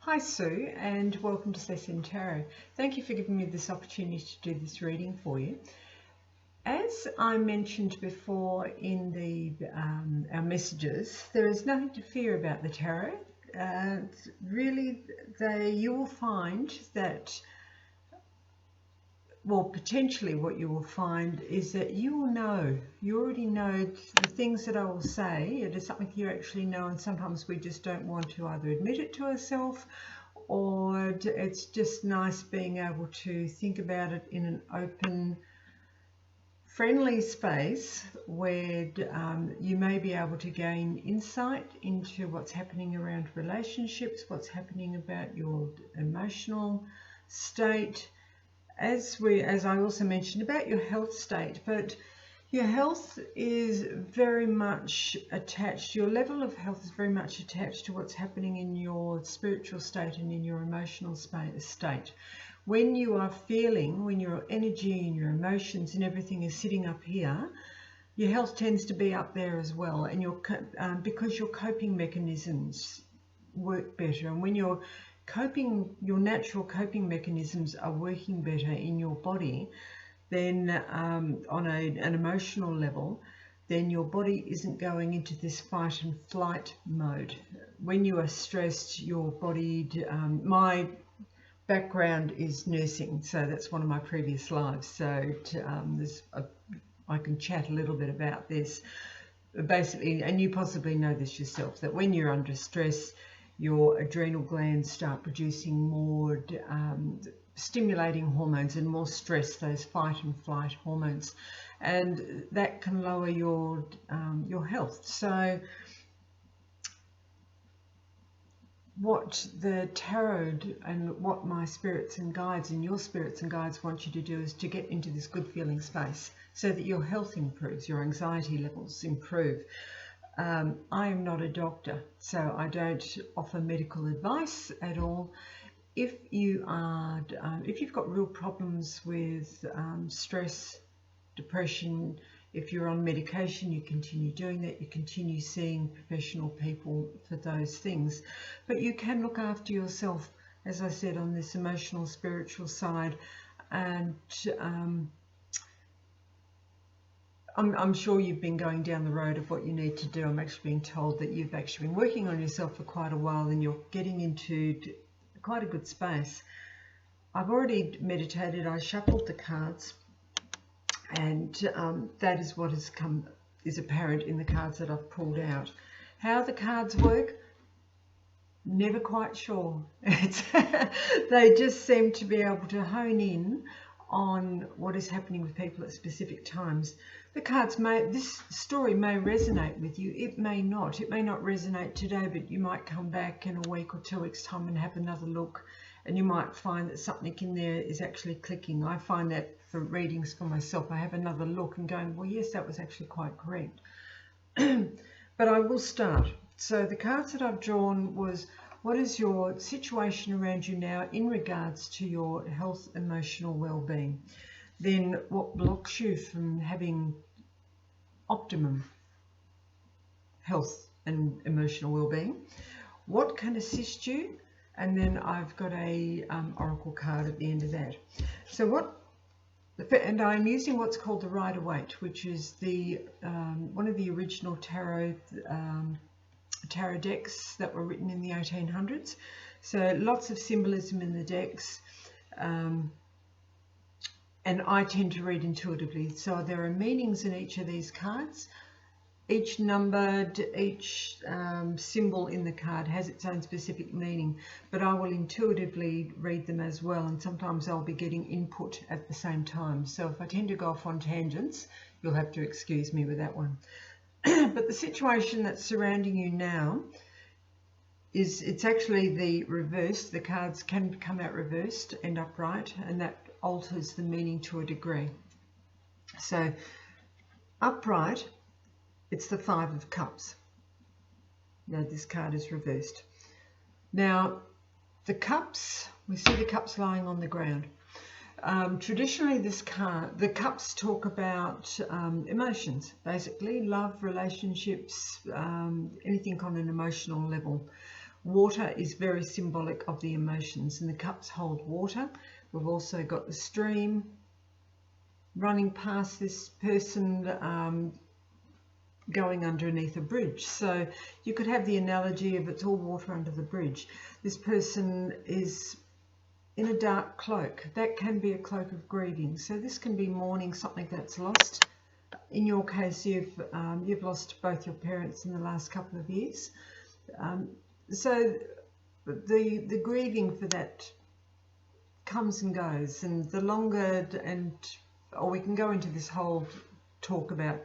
Hi Sue, and welcome to Sesentarot. Thank you for giving me this opportunity to do this reading for you. As I mentioned before in our messages, there is nothing to fear about the tarot. You will find that, well, potentially what you will find is that you already know the things that I will say. It is something you actually know, and sometimes we just don't want to either admit it to ourselves, or it's just nice being able to think about it in an open, friendly space where you may be able to gain insight into what's happening around relationships, what's happening about your emotional state, as I also mentioned about your health state. But your health is very much attached, your level of health is very much attached to what's happening in your spiritual state and in your emotional state. When you are feeling, when your energy and your emotions and everything is sitting up here, your health tends to be up there as well, and because your coping mechanisms work better. And when your natural coping mechanisms are working better in your body, then on an emotional level, then your body isn't going into this fight and flight mode. When you are stressed, your body, my background is nursing, so that's one of my previous lives, so I can chat a little bit about this. Basically, and you possibly know this yourself, that when you're under stress, your adrenal glands start producing more stimulating hormones and more stress, those fight and flight hormones, and that can lower your health. So what the tarot and what my spirits and guides and your spirits and guides want you to do is to get into this good feeling space so that your health improves, your anxiety levels improve. I am not a doctor, so I don't offer medical advice at all. If you've got real problems with stress, depression, if you're on medication, you continue doing that, you continue seeing professional people for those things. But you can look after yourself, as I said, on this emotional, spiritual side. And I'm sure you've been going down the road of what you need to do. I'm actually being told that you've actually been working on yourself for quite a while and you're getting into quite a good space. I've already meditated, I shuffled the cards, and that is what is apparent in the cards that I've pulled out. How the cards work, never quite sure. They just seem to be able to hone in on what is happening with people at specific times. The cards this story may resonate with you, it may not. It may not resonate today, but you might come back in a week or 2 weeks' time and have another look, and you might find that something in there is actually clicking. I find that for readings for myself, I have another look and going, well, yes, that was actually quite correct. But I will start. So the cards that I've drawn was, what is your situation around you now in regards to your health, emotional well-being? Then what blocks you from having optimum health and emotional well-being? What can assist you? And then I've got a oracle card at the end of that. So and I'm using what's called the Rider-Waite, which is the one of the original tarot decks that were written in the 1800s. So lots of symbolism in the decks, and I tend to read intuitively. So there are meanings in each of these cards. Each numbered, each symbol in the card has its own specific meaning, but I will intuitively read them as well, and sometimes I'll be getting input at the same time. So if I tend to go off on tangents, you'll have to excuse me with that one. But the situation that's surrounding you now it's actually the reverse. The cards can come out reversed and upright, and that alters the meaning to a degree. So upright, it's the 5 of Cups. Now this card is reversed. Now the cups, we see the cups lying on the ground. Traditionally, the cups talk about emotions, basically love, relationships, anything on an emotional level. Water is very symbolic of the emotions, and the cups hold water. We've also got the stream running past this person, going underneath a bridge. So you could have the analogy of it's all water under the bridge. This person is in a dark cloak. That can be a cloak of grieving. So this can be mourning something that's lost. In your case, you've lost both your parents in the last couple of years. So the grieving for that comes and goes, and the longer, or we can go into this whole talk about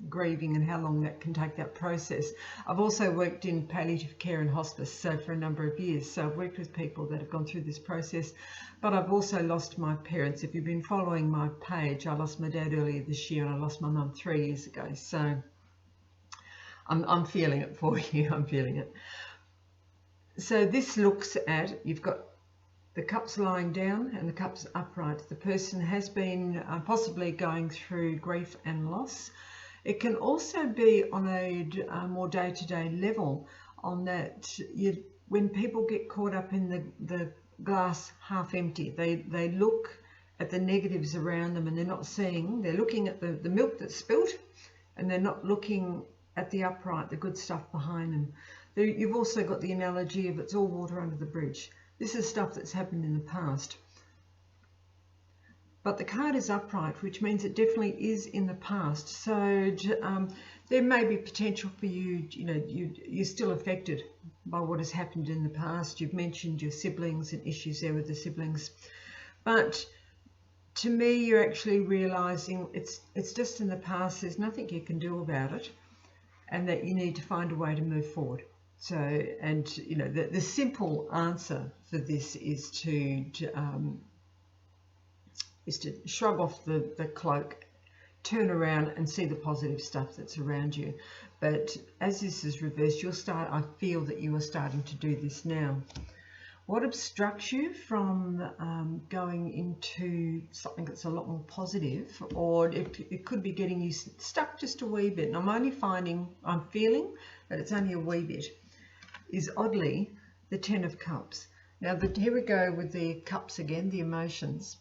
grieving and how long that can take, that process. I've also worked in palliative care and hospice, so for a number of years. So I've worked with people that have gone through this process, but I've also lost my parents. If you've been following my page, I lost my dad earlier this year and I lost my mum 3 years ago. So I'm feeling it for you. I'm feeling it. So this looks at, you've got the cups lying down and the cups upright. The person has been possibly going through grief and loss. It can also be on a more day-to-day level, on that when people get caught up in the glass half empty, they look at the negatives around them and they're not seeing, they're looking at the milk that's spilt, and they're not looking at the upright, the good stuff behind them. You've also got the analogy of it's all water under the bridge. This is stuff that's happened in the past. But the card is upright, which means it definitely is in the past. So there may be potential for you, you're still affected by what has happened in the past. You've mentioned your siblings and issues there with the siblings. But to me, you're actually realising it's just in the past. There's nothing you can do about it, and that you need to find a way to move forward. So, and the simple answer for this is to shrug off the cloak, turn around and see the positive stuff that's around you. But as this is reversed, I feel that you are starting to do this now. What obstructs you from going into something that's a lot more positive, or it could be getting you stuck just a wee bit, and I'm feeling that it's only a wee bit, is oddly the Ten of Cups. Now here we go with the cups again, the emotions.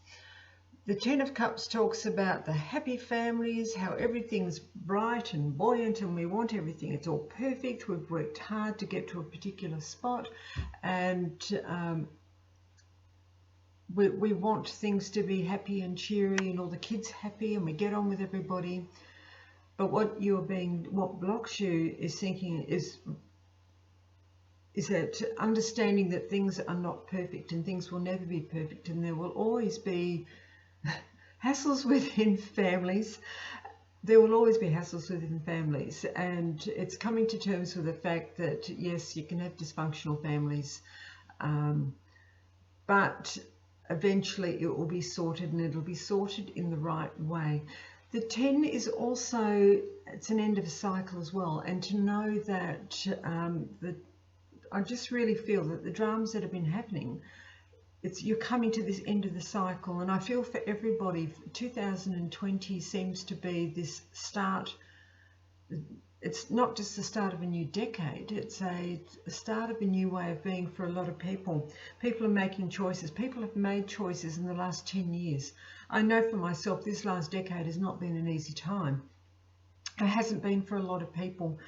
The Ten of Cups talks about the happy families, how everything's bright and buoyant and we want everything. It's all perfect. We've worked hard to get to a particular spot, and we want things to be happy and cheery and all the kids happy and we get on with everybody. But what blocks you is thinking is that understanding that things are not perfect and things will never be perfect, and there will always be hassles within families. There will always be hassles within families, and it's coming to terms with the fact that yes, you can have dysfunctional families, but eventually it will be sorted, and it'll be sorted in the right way. The 10 is also, it's an end of a cycle as well, and to know that I just really feel that the dramas that have been happening, you're coming to this end of the cycle, and I feel for everybody, 2020 seems to be this start. It's not just the start of a new decade, it's a start of a new way of being for a lot of people. People are making choices. People have made choices in the last 10 years. I know for myself, this last decade has not been an easy time. It hasn't been for a lot of people,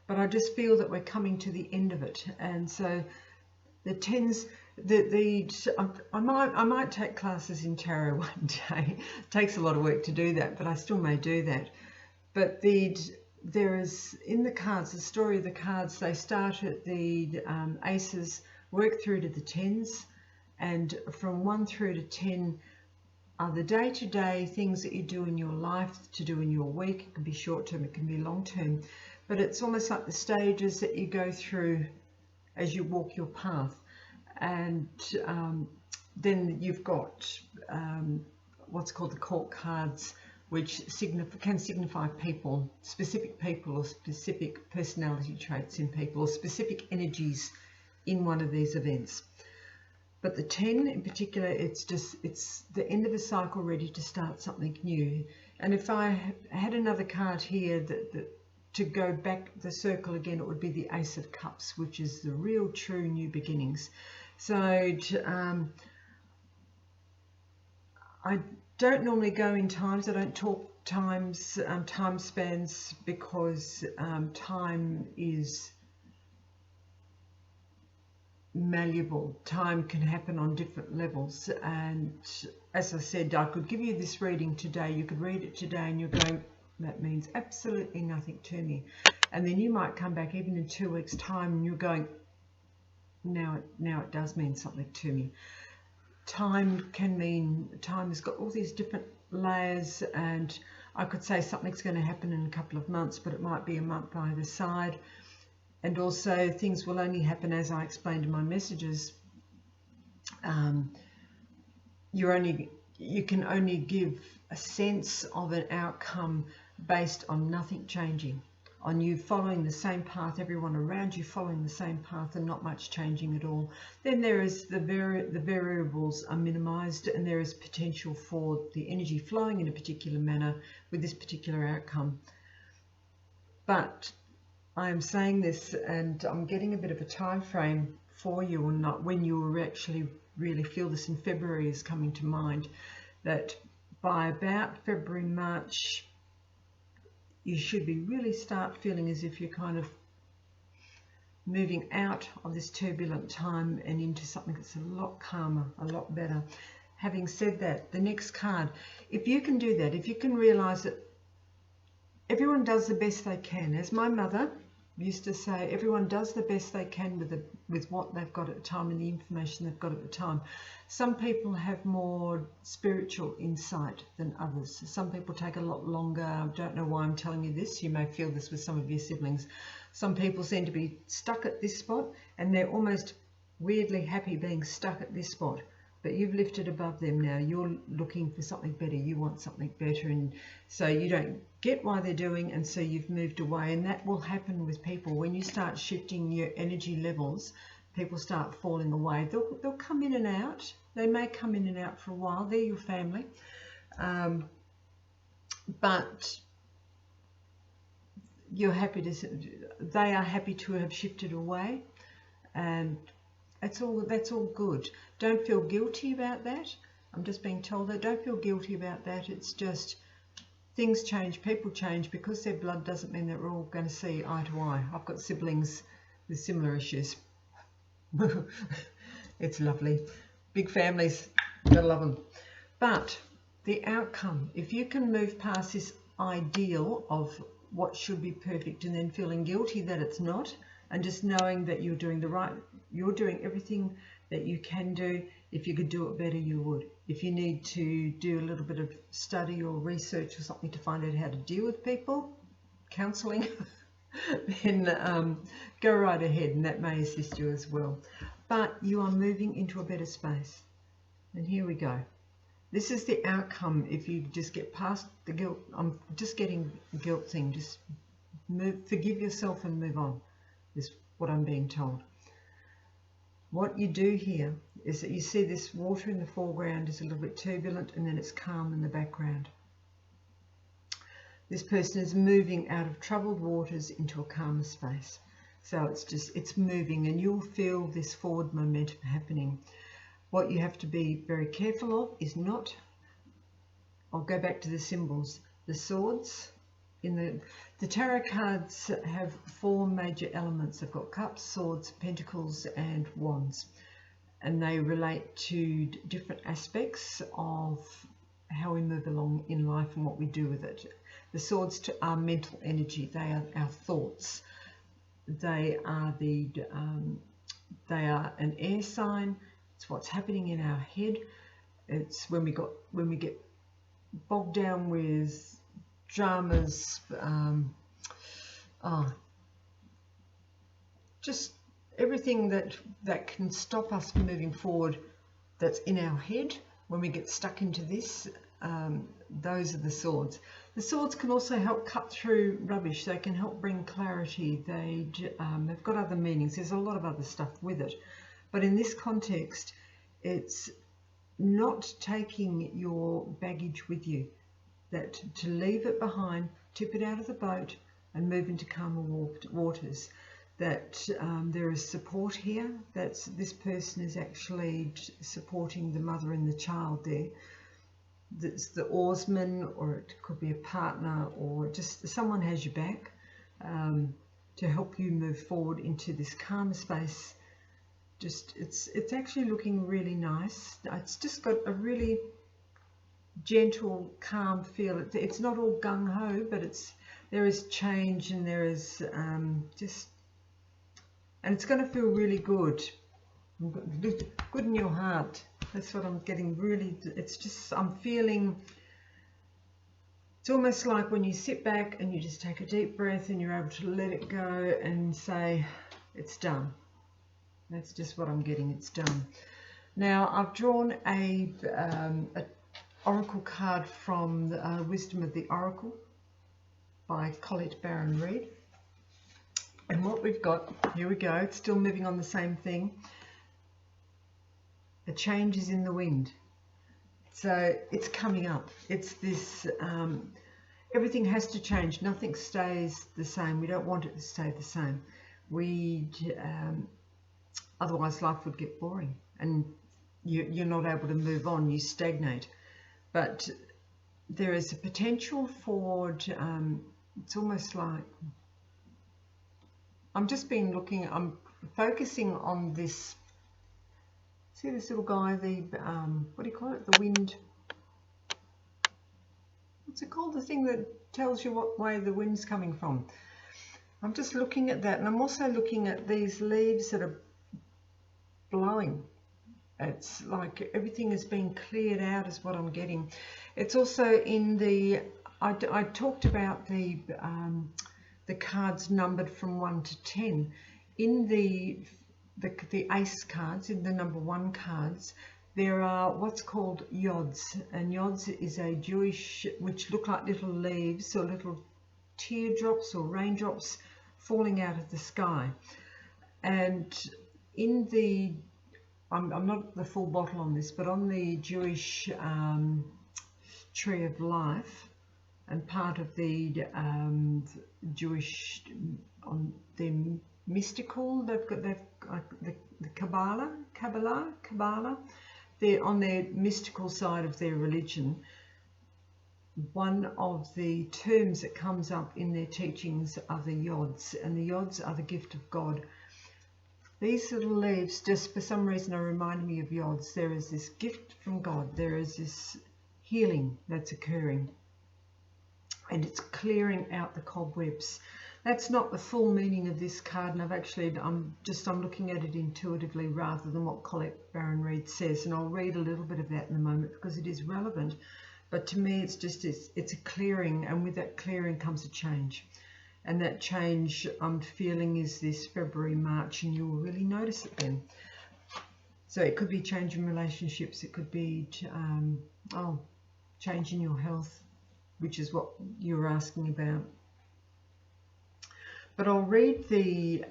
but I just feel that we're coming to the end of it. And so the tens, I might take classes in tarot one day. It takes a lot of work to do that, but I still may do that. But there is, in the cards, the story of the cards, they start at the aces, work through to the tens, and from 1 through to 10 are the day-to-day things that you do in your life, to do in your week. It can be short-term, it can be long-term, but it's almost like the stages that you go through as you walk your path. And then you've got what's called the court cards, which can signify people, specific people or specific personality traits in people or specific energies in one of these events. But the 10 in particular, it's the end of a cycle ready to start something new. And if I had another card here that to go back the circle again, it would be the Ace of Cups, which is the real true new beginnings. So I don't normally go in times. I don't talk times, time spans, because time is malleable. Time can happen on different levels, and as I said, I could give you this reading today. You could read it today and you're going, that means absolutely nothing to me, and then you might come back even in 2 weeks time and you're going, now it does mean something to me. Time has got all these different layers, and I could say something's going to happen in a couple of months, but it might be a month either side. And also things will only happen, as I explained in my messages. You can only give a sense of an outcome based on nothing changing, on you following the same path, everyone around you following the same path, and not much changing at all. Then there is the variables are minimized, and there is potential for the energy flowing in a particular manner with this particular outcome. But I am saying this, and I'm getting a bit of a time frame for you, or not, when you will actually really feel this in February is coming to mind, that by about February, March, you should be really start feeling as if you're kind of moving out of this turbulent time and into something that's a lot calmer, a lot better. Having said that, the next card, if you can do that, if you can realize that everyone does the best they can. As my mother used to say, everyone does the best they can with what they've got at the time and the information they've got at the time. Some people have more spiritual insight than others. Some people take a lot longer. I don't know why I'm telling you this. You may feel this with some of your siblings. Some people seem to be stuck at this spot, and they're almost weirdly happy being stuck at this spot. But you've lifted above them now. You're looking for something better. You want something better. And so you don't get why they're doing, and so you've moved away. And that will happen with people. When you start shifting your energy levels, people start falling away. They'll come in and out. They may come in and out for a while. They're your family. But you're happy they are happy to have shifted away. And that's all good. Don't feel guilty about that. I'm just being told that. Don't feel guilty about that. It's just things change, people change. Because they're blood doesn't mean that we're all going to see eye to eye. I've got siblings with similar issues. It's lovely. Big families, gotta love them. But the outcome, if you can move past this ideal of what should be perfect and then feeling guilty that it's not, and just knowing that you're doing you're doing everything that you can do. If you could do it better, you would. If you need to do a little bit of study or research or something to find out how to deal with people, counselling, then go right ahead, and that may assist you as well. But you are moving into a better space. And here we go. This is the outcome if you just get past the guilt. I'm just getting the guilt thing. Just forgive yourself and move on, is what I'm being told. What you do here is that you see this water in the foreground is a little bit turbulent, and then it's calm in the background. This person is moving out of troubled waters into a calmer space. So it's moving, and you'll feel this forward momentum happening. What you have to be very careful of is not, I'll go back to the symbols, the swords. In the tarot cards have 4 major elements. They've got cups, swords, pentacles, and wands. And they relate to different aspects of how we move along in life and what we do with it. The swords are mental energy. They are our thoughts. They are an air sign. It's what's happening in our head. It's when we get bogged down with dramas, just everything that can stop us from moving forward, that's in our head. When we get stuck into this, those are the swords. The swords can also help cut through rubbish. They can help bring clarity. They've got other meanings. There's a lot of other stuff with it. But in this context, it's not taking your baggage with you. That to leave it behind, tip it out of the boat, and move into calmer waters. That there is support here. That's this person is actually supporting the mother and the child there. That's the oarsman, or it could be a partner, or just someone has your back to help you move forward into this calm space. Just it's actually looking really nice. It's just got a really gentle, calm feel. It's not all gung-ho, but there is change, and there is and it's going to feel really good. Good in your heart. That's what I'm getting. Really, it's just, I'm feeling, it's almost like when you sit back and you just take a deep breath and you're able to let it go and say, it's done. That's just what I'm getting. It's done. Now, I've drawn a oracle card from the Wisdom of the Oracle by Colette Baron Reid. And what we've got, here we go, it's still moving on the same thing. A change is in the wind. So it's coming up. It's this, everything has to change. Nothing stays the same. We don't want it to stay the same. Otherwise life would get boring and you're not able to move on. You stagnate. But there is a potential for, it's almost like, I'm focusing on this. See this little guy, the, what do you call it? The wind. What's it called? The thing that tells you what way the wind's coming from. I'm just looking at that, and I'm also looking at these leaves that are blowing. It's like everything is being cleared out is what I'm getting. It's also in the, I talked about the cards numbered from 1 to 10. In the ace cards, in the number 1 cards, there are what's called yods, and yods is a Jewish, which look like little leaves or little teardrops or raindrops falling out of the sky. And in the, I'm not the full bottle on this, but on the Jewish tree of life, and part of the Jewish, on their mystical, they've got the Kabbalah. They're on their mystical side of their religion. One of the terms that comes up in their teachings are the yods, and the yods are the gift of God. These little leaves, just for some reason, are reminding me of yods. There is this gift from God. There is this healing that's occurring, and it's clearing out the cobwebs. That's not the full meaning of this card, and I'm looking at it intuitively rather than what Colette Baron Reid says, and I'll read a little bit of that in a moment because it is relevant. But to me, it's a clearing, and with that clearing comes a change, and that change I'm feeling is this February, March, and you'll really notice it then. So it could be change in relationships, it could be change in your health, which is what you were asking about. But I'll read the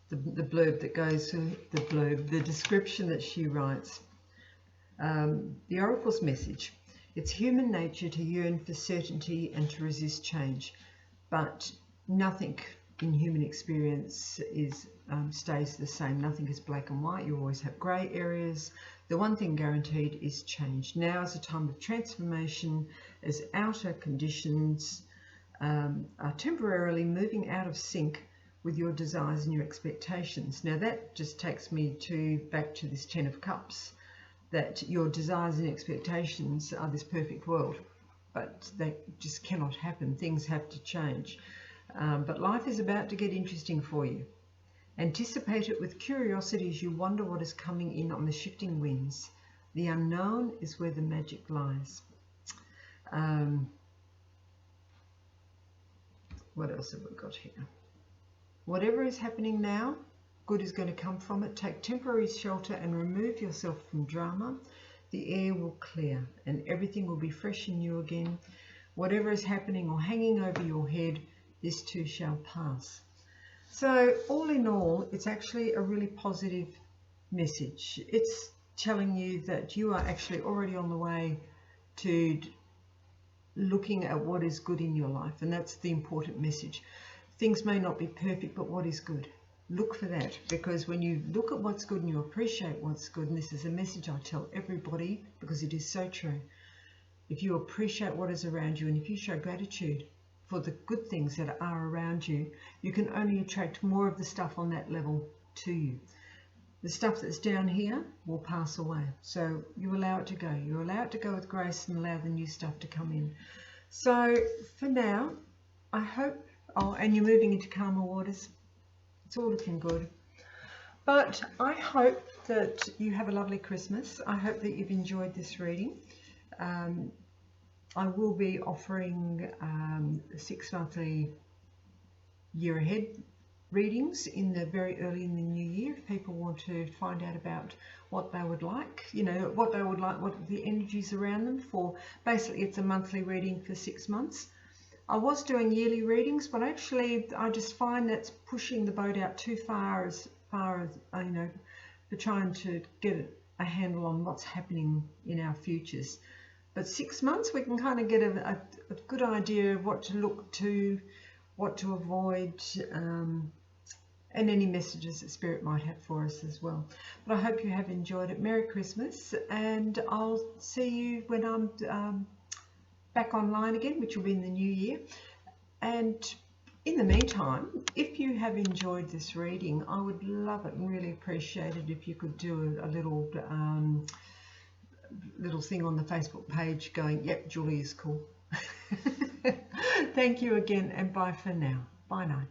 blurb that goes to the description that she writes. The Oracle's message: it's human nature to yearn for certainty and to resist change, but nothing in human experience stays the same. Nothing is black and white. You always have grey areas. The one thing guaranteed is change. Now is a time of transformation as outer conditions are temporarily moving out of sync with your desires and your expectations. Now that just takes me back to this 10 of Cups, that your desires and expectations are this perfect world, but they just cannot happen. Things have to change. But life is about to get interesting for you. Anticipate it with curiosity as you wonder what is coming in on the shifting winds. The unknown is where the magic lies. What else have we got here? Whatever is happening now, good is going to come from it. Take temporary shelter and remove yourself from drama. The air will clear and everything will be fresh and new again. Whatever is happening or hanging over your head, this too shall pass. So all in all, it's actually a really positive message. It's telling you that you are actually already on the way to looking at what is good in your life, and that's the important message. Things may not be perfect, but what is good? Look for that, because when you look at what's good and you appreciate what's good, and this is a message I tell everybody because it is so true, if you appreciate what is around you and if you show gratitude for the good things that are around you, you can only attract more of the stuff on that level to you. The stuff that's down here will pass away. So you allow it to go. You allow it to go with grace and allow the new stuff to come in. So for now, I hope, and you're moving into calmer waters. It's all looking good. But I hope that you have a lovely Christmas. I hope that you've enjoyed this reading. I will be offering 6 monthly year ahead readings in the very early in the new year, if people want to find out about what they would like, what the energies around them for. Basically, it's a monthly reading for 6 months. I was doing yearly readings, but actually I just find that's pushing the boat out too far as for trying to get a handle on what's happening in our futures. But 6 months, we can kind of get a good idea of what to look to, what to avoid, and any messages that Spirit might have for us as well. But I hope you have enjoyed it. Merry Christmas, and I'll see you when I'm back online again, which will be in the new year. And in the meantime, if you have enjoyed this reading, I would love it and really appreciate it if you could do a little thing on the Facebook page going, yep, Julie is cool. Thank you again, and bye for now. Bye now.